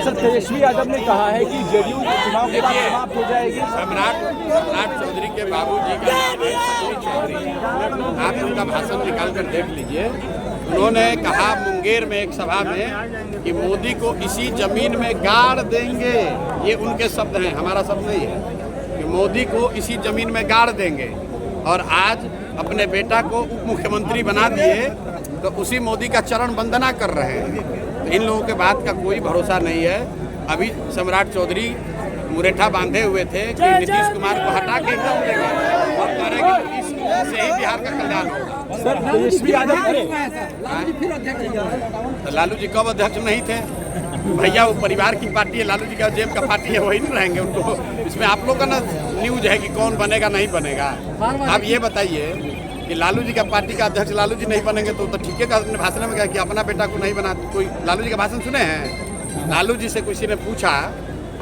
Sir Tejashwi Yadav ने कहा है कि जदयू चुनाव के बाद समाप्त हो जाएगी। सम्राट चौधरी के बाबूजी का नाम है सतीश चौधरी। आप उनका भाषण निकाल कर देख लीजिए। उन्होंने कहा मुंगेर में एक सभा में कि मोदी को इसी जमीन में गाड़ देंगे। ये उनके शब्द हैं, हमारा शब्द नहीं है। कि मोदी को इसी जमीन में गाड़ देंगे। और आज अपने बेटा को उप मुख्यमंत्री बना दिए तो उसी मोदी का चरण वंदना कर रहे हैं। तो इन लोगों के बात का कोई भरोसा नहीं है। अभी सम्राट चौधरी मुरेठा बांधे हुए थे कि नीतीश कुमार को हटा के एकदम देंगे और कह रहे हैं कि नीतीश से ही बिहार का कल्याण होगा। सर तेजस्वी यादव तो लालू जी कब अध्यक्ष नहीं थे भैया? वो परिवार की पार्टी है, लालू जी का जेब का पार्टी है, वही नहीं रहेंगे उनको। इसमें आप लोग का ना न्यूज है कि कौन बनेगा नहीं बनेगा। आप ये बताइए कि लालू जी का पार्टी का अध्यक्ष लालू जी नहीं बनेंगे तो ठीक है। अपने भाषण में क्या कि अपना बेटा को नहीं बना। कोई लालू जी का भाषण सुने हैं? लालू जी से किसी ने पूछा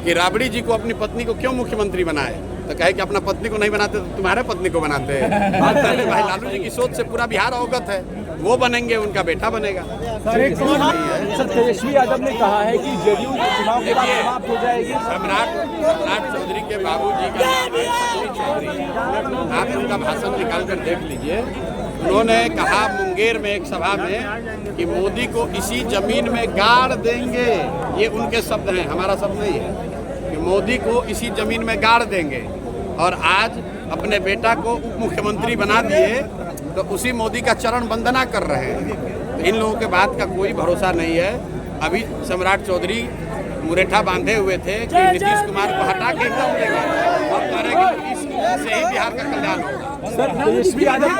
कि राबड़ी जी को अपनी पत्नी को क्यों मुख्यमंत्री बनाए, तो कहे कि अपना पत्नी को नहीं बनाते तो तुम्हारे पत्नी को बनाते हैं। भाई लालू जी की सोच से पूरा बिहार अवगत है। वो बनेंगे, उनका बेटा बनेगा। सर तेजस्वी यादव ने कहा है कि जदयू चुनाव के बाद समाप्त हो जाएगी। सम्राट चौधरी के बाबूजी का नाम है सतीश चौधरी। आप उनका भाषण निकाल कर देख लीजिए। उन्होंने कहा मुंगेर में एक सभा में कि मोदी को इसी जमीन में गाड़ देंगे। ये उनके शब्द हैं, हमारा शब्द नहीं है। कि मोदी को इसी जमीन में गाड़ देंगे। और आज अपने बेटा को उप मुख्यमंत्री बना दिए तो उसी मोदी का चरण वंदना कर रहे हैं। तो इन लोगों के बात का कोई भरोसा नहीं है। अभी सम्राट चौधरी मुरेठा बांधे हुए थे कि नीतीश कुमार को हटा के एकदम देंगे और कह रहे हैं कि नीतीश से ही बिहार का कल्याण होगा। सर तेजस्वी यादव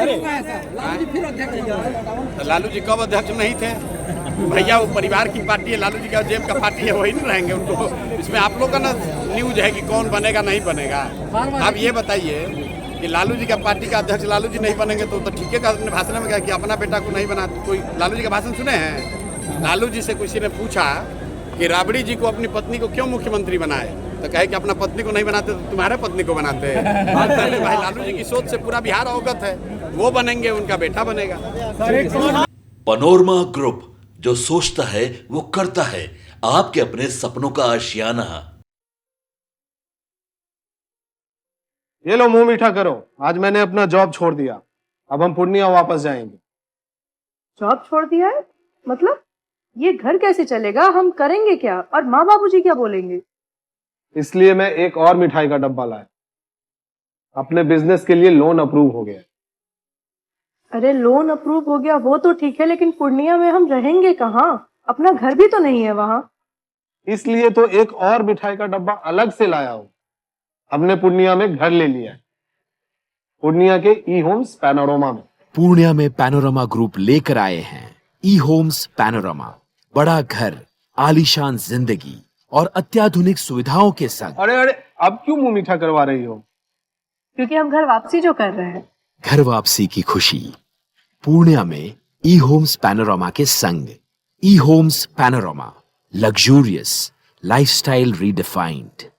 तो लालू जी कब अध्यक्ष नहीं थे भैया? वो परिवार की पार्टी है, लालू जी का जेब का पार्टी है, वही नहीं रहेंगे उनको। इसमें आप लोग का ना न्यूज है कि कौन बनेगा नहीं बनेगा। आप ये बताइए कि लालू जी का पार्टी का अध्यक्ष लालू जी नहीं बनेंगे तो ठीक है। अपने भाषण में क्या कि अपना बेटा को नहीं बना। कोई लालू जी का भाषण सुने हैं? लालू जी से किसी ने पूछा कि राबड़ी जी को अपनी पत्नी को क्यों मुख्यमंत्री बनाए, तो कहे कि अपना पत्नी को नहीं बनाते तो तुम्हारे पत्नी को बनाते हैं। भाई लालू जी की सोच से पूरा बिहार अवगत है। वो बनेंगे, उनका बेटा बनेगा। पनोरमा ग्रुप, जो सोचता है वो करता है। आपके अपने सपनों का आशियाना। ये लो मुंह मीठा करो। आज मैंने अपना जॉब छोड़ दिया। अब हम पूर्णिया वापस जाएंगे। जॉब छोड़ दिया है? मतलब ये घर कैसे चलेगा? हम करेंगे क्या? और माँ बाबूजी क्या बोलेंगे? इसलिए मैं एक और मिठाई का डब्बा लाया। अपने बिजनेस के लिए लोन अप्रूव हो गया। अरे लोन अप्रूव हो गया वो तो ठीक है, लेकिन पूर्णिया में हम रहेंगे कहाँ? अपना घर भी तो नहीं है वहाँ। इसलिए तो एक और मिठाई का डब्बा अलग से लाया हूँ। हमने पूर्णिया में घर ले लिया है, पूर्णिया के ई होम्स पैनोरमा में। पूर्णिया में पैनोरमा ग्रुप लेकर आए हैं ई होम्स पैनोरमा। बड़ा घर, आलीशान जिंदगी और अत्याधुनिक सुविधाओं के संग। अरे अब क्यों मुंह मीठा करवा रही हो? क्योंकि हम घर वापसी जो कर रहे हैं। घर वापसी की खुशी पूर्णिया में ई होम्स पैनोरमा के संग। E homes panorama, luxurious lifestyle redefined.